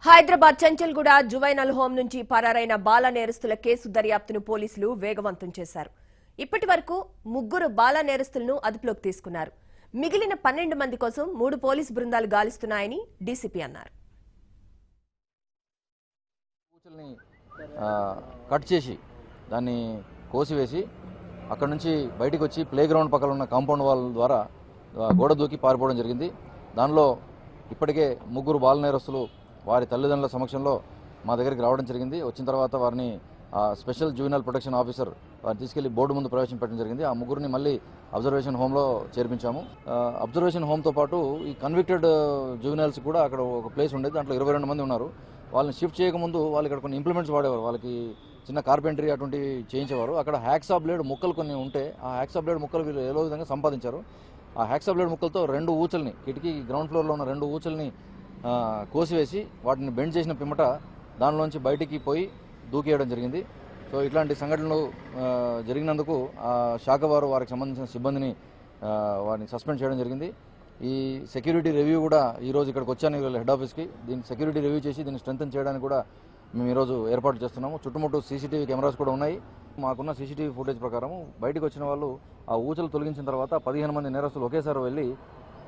Hyderabad Chanchalguda juvenile home నుంచి పరారైన బాల నేరస్తుల case దర్యాప్తును పోలీసులు వేగవంతం చేశారు. ఇప్పటివరకు 3 బాల నేరస్తులను అదుపులోకి తీసుకున్నారు. మిగిలిన 12 మంది కోసం 3 పోలీసు బృందాలు గాలిస్తున్నాయని డీసీపీ అన్నారు. కట్ చేసి దాన్ని కోసివేసి అక్కడ నుంచి బయటికి వచ్చి ప్లే గ్రౌండ్ పక్కన ఉన్న కాంపౌండ్ వాల్ ద్వారా గోడ దూకి పారిపోవడం జరిగింది. దానిలో ఇప్పటికే 3 బాల నేరస్తులు వారి తల్లిదండ్రుల సమక్షంలో మా దగ్గరికి రావడం జరిగింది. వచ్చిన తర్వాత వారిని స్పెషల్ జువెనైల్ ప్రొటెక్షన్ ఆఫీసర్ వారిని తీసుకెళ్లి బోర్డు ముందు ప్రవేశపెట్టడం జరిగింది. ఆ 3 మళ్ళీ అబ్జర్వేషన్ హోమ్లో చేర్పించాము. అబ్జర్వేషన్ హోమ్తో పాటు ఈ కన్విక్టెడ్ జువెనైల్స్ కూడా అక్కడ ఒక ప్లేస్ ఉండేది. దాంట్లో 22 మంది ఉన్నారు. వాళ్ళని షిఫ్ట్ చేయకముందు వాళ్ళు ఇక్కడ కొన్ని ఇంప్లిమెంట్స్ వాడేవారు. వాళ్ళకి చిన్న కార్పెంటరీ అటువంటివి చేయించేవారు. అక్కడ హ్యాక్సా బ్లేడ్ ముక్కలు కొన్ని ఉంటే ఆ హ్యాక్సా బ్లేడ్ ముక్కలు వీళ్ళు ఏదో విధంగా సంపాదించారు. ఆ హ్యాక్సా బ్లేడ్ ముక్కలతో 2 ఊచల్ని కిటికీ గ్రౌండ్ ఫ్లోర్లో ఉన్న 2 ఊచల్ని కోసివేసి వాటిని బెండ్ చేసిన పిమ్మట దానిలోంచి బయటికి పోయి దూకేయడం జరిగింది. సో ఇట్లాంటి సంఘటనలు జరిగినందుకు ఆ శాఖ వారు వారికి సంబంధించిన సిబ్బందిని వారిని సస్పెండ్ చేయడం జరిగింది. ఈ సెక్యూరిటీ రివ్యూ కూడా ఈరోజు ఇక్కడికి వచ్చాను హెడ్ ఆఫీస్కి. దీన్ని సెక్యూరిటీ రివ్యూ చేసి దీన్ని స్ట్రెంథెన్ చేయడానికి కూడా మేము ఈరోజు ఏర్పాటు చేస్తున్నాము. చుట్టుముట్టు సీసీటీవీ కెమెరాస్ కూడా ఉన్నాయి. మాకున్న సీసీటీవీ ఫుటేజ్ ప్రకారం బయటకు వచ్చిన వాళ్ళు ఆ ఊచలు తొలగించిన తర్వాత 15 మంది నేరస్తులు ఒకేసారి వెళ్ళి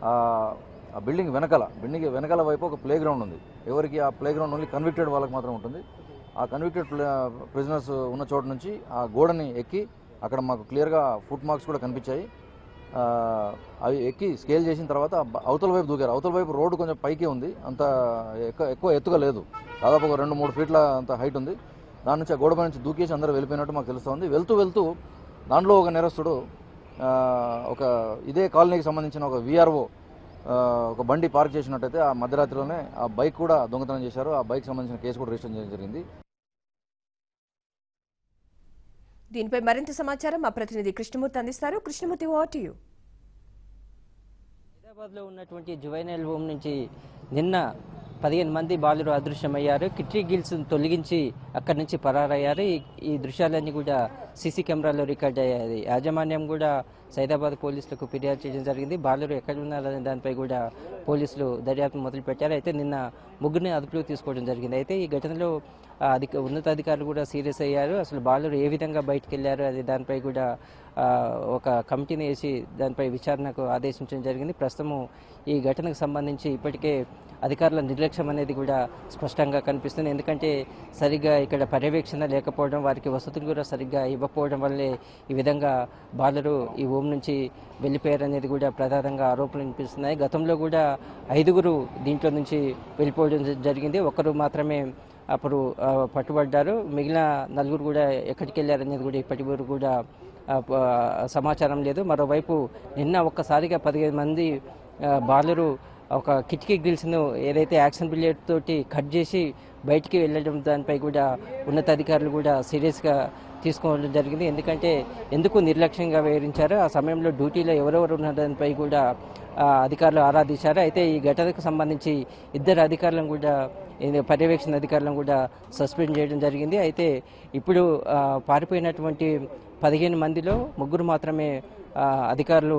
ఆ బిల్డింగ్ వెనకాల వైపు ఒక ప్లే గ్రౌండ్ ఉంది. ఎవరికి ఆ ప్లే గ్రౌండ్ ఓన్లీ కన్విక్టెడ్ వాళ్ళకి మాత్రం ఉంటుంది. ఆ కన్విక్టెడ్ ప్రిజనర్స్ ఉన్న చోటు నుంచి ఆ గోడని ఎక్కి అక్కడ మాకు క్లియర్గా ఫుట్ మార్క్స్ కూడా కనిపించాయి. అవి ఎక్కి స్కేల్ చేసిన తర్వాత అవతల వైపు దూకారు. అవతల వైపు రోడ్డు కొంచెం పైకి ఉంది. అంత ఎక్కువ ఎత్తుగా లేదు. దాదాపు ఒక 2-3 ఫీట్ల అంత హైట్ ఉంది. దాని నుంచి ఆ గోడ పై నుంచి దూకేసి అందరూ వెళ్ళిపోయినట్టు మాకు తెలుస్తుంది. వెళ్తూ దాంట్లో ఒక నేరస్తుడు ఒక ఇదే కాలనీకి సంబంధించిన ఒక వీఆర్ఓ ఒక బండి పార్క్ చేసినట్టయితే ఆ మధ్యరాత్రిలోనే ఆ బైక్ కూడా దొంగతనం చేశారు. ఆ బైక్ సంబంధించిన కేసు కూడా రిజిస్టర్ చేయడం జరిగింది. దీనిపై మరింత సమాచారం మా ప్రతినిధి కృష్ణమూర్తి అందిస్తారు. Krishnamurthy, over to you. హైదరాబాద్లో ఉన్నటువంటి జువైనల్ హోమ్ నుంచి నిన్న 15 మంది బాలురు అదృశ్యమయ్యారు. కిటికీ గిల్స్ తొలగించి అక్కడి నుంచి పరారయ్యారు. ఈ దృశ్యాలన్నీ కూడా సీసీ కెమెరాలో రికార్డ్ అయ్యాయి. యాజమాన్యం కూడా సైదాబాద్ పోలీసులకు ఫిర్యాదు చేయడం జరిగింది. బాలురు ఎక్కడ ఉన్నారనే దానిపై కూడా పోలీసులు దర్యాప్తు మొదలుపెట్టారు. అయితే నిన్న 3ని అదుపులోకి తీసుకోవడం జరిగింది. అయితే ఈ ఘటనలో ఉన్నతాధికారులు కూడా సీరియస్ అయ్యారు. అసలు బాలురు ఏ విధంగా బయటకు వెళ్ళారు అనే దానిపై కూడా ఒక కమిటీని వేసి దానిపై విచారణకు ఆదేశించడం జరిగింది. ప్రస్తుతం ఈ ఘటనకు సంబంధించి ఇప్పటికే అధికారుల నిర్లక్ష్యం అనేది కూడా స్పష్టంగా కనిపిస్తుంది. ఎందుకంటే సరిగ్గా ఇక్కడ పర్యవేక్షణ లేకపోవడం, వారికి వసతులు కూడా సరిగ్గా ఇవ్వకపోవడం వల్లే ఈ విధంగా బాలురు ఈ హోమ్ నుంచి వెళ్ళిపోయారనేది కూడా ప్రధానంగా ఆరోపణలు వినిపిస్తున్నాయి. గతంలో కూడా 5గురు దీంట్లో నుంచి వెళ్ళిపోవడం జరిగింది. 1 మాత్రమే అప్పుడు పట్టుబడ్డారు. మిగిలిన 4 కూడా ఎక్కడికి వెళ్ళారనేది కూడా ఇప్పటి వరకు కూడా సమాచారం లేదు. మరోవైపు నిన్న ఒక్కసారిగా 15 మంది బాలురు ఒక కిటికీ గ్రిల్స్ను ఏదైతే యాక్షన్ బిలేట్ తోటి కట్ చేసి బయటికి వెళ్ళడం దానిపై కూడా ఉన్నతాధికారులు కూడా సీరియస్గా తీసుకోవడం జరిగింది. ఎందుకంటే ఎందుకు నిర్లక్ష్యంగా వ్యవహరించారో, ఆ సమయంలో డ్యూటీలో ఎవరెవరు ఉన్న దానిపై కూడా అధికారులు ఆరాధించారు. అయితే ఈ ఘటనకు సంబంధించి 2 అధికారులను కూడా పర్యవేక్షణ అధికారులను కూడా సస్పెండ్ చేయడం జరిగింది. అయితే ఇప్పుడు పారిపోయినటువంటి 15 మందిలో 3 మాత్రమే అధికారులు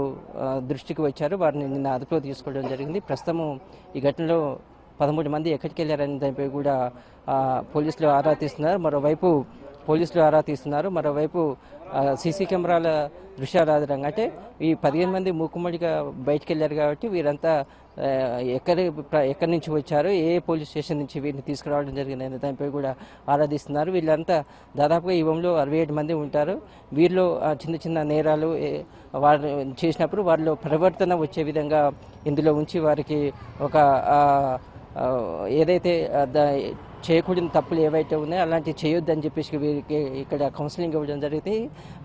దృష్టికి వచ్చారు. వారిని నిన్న అదుపులో తీసుకోవడం జరిగింది. ప్రస్తుతము ఈ ఘటనలో 13 మంది ఎక్కడికి వెళ్ళారనే దానిపై కూడా పోలీసులు ఆరా తీస్తున్నారు. మరోవైపు సీసీ కెమెరాల దృశ్యాల ఆధారంగా అంటే ఈ 15 మంది మూకుమ్మడిగా బయటకు వెళ్ళారు కాబట్టి వీరంతా ఎక్కడి నుంచి వచ్చారు, ఏ పోలీస్ స్టేషన్ నుంచి వీరిని తీసుకురావడం జరిగిందనే దానిపై కూడా ఆరాధిస్తున్నారు. వీళ్ళంతా దాదాపుగా ఈ హోంలో 67 మంది ఉంటారు. వీరిలో చిన్న నేరాలు వారు చేసినప్పుడు వారిలో పరివర్తన వచ్చే విధంగా ఇందులో ఉంచి వారికి ఒక ఏదైతే చేయకూడని తప్పులు ఏవైతే ఉన్నాయో అలాంటివి చేయొద్దని చెప్పేసి వీరికి ఇక్కడ కౌన్సిలింగ్ ఇవ్వడం జరిగింది.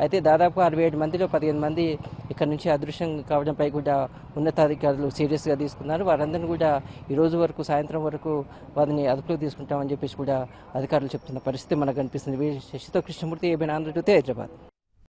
అయితే దాదాపు 67 మందిలో 15 మంది ఇక్కడ నుంచి అదృశ్యం కావడంపై కూడా ఉన్నతాధికారులు సీరియస్గా తీసుకున్నారు. వారందరినీ కూడా ఈ రోజు వరకు సాయంత్రం వరకు వారిని అదుపులో తీసుకుంటామని చెప్పేసి కూడా అధికారులు చెప్తున్న పరిస్థితి మనకు కనిపిస్తుంది. శశితో కృష్ణమూర్తి, ఏబిఎన్ ఆంధ్రజ్యోతి, హైదరాబాద్.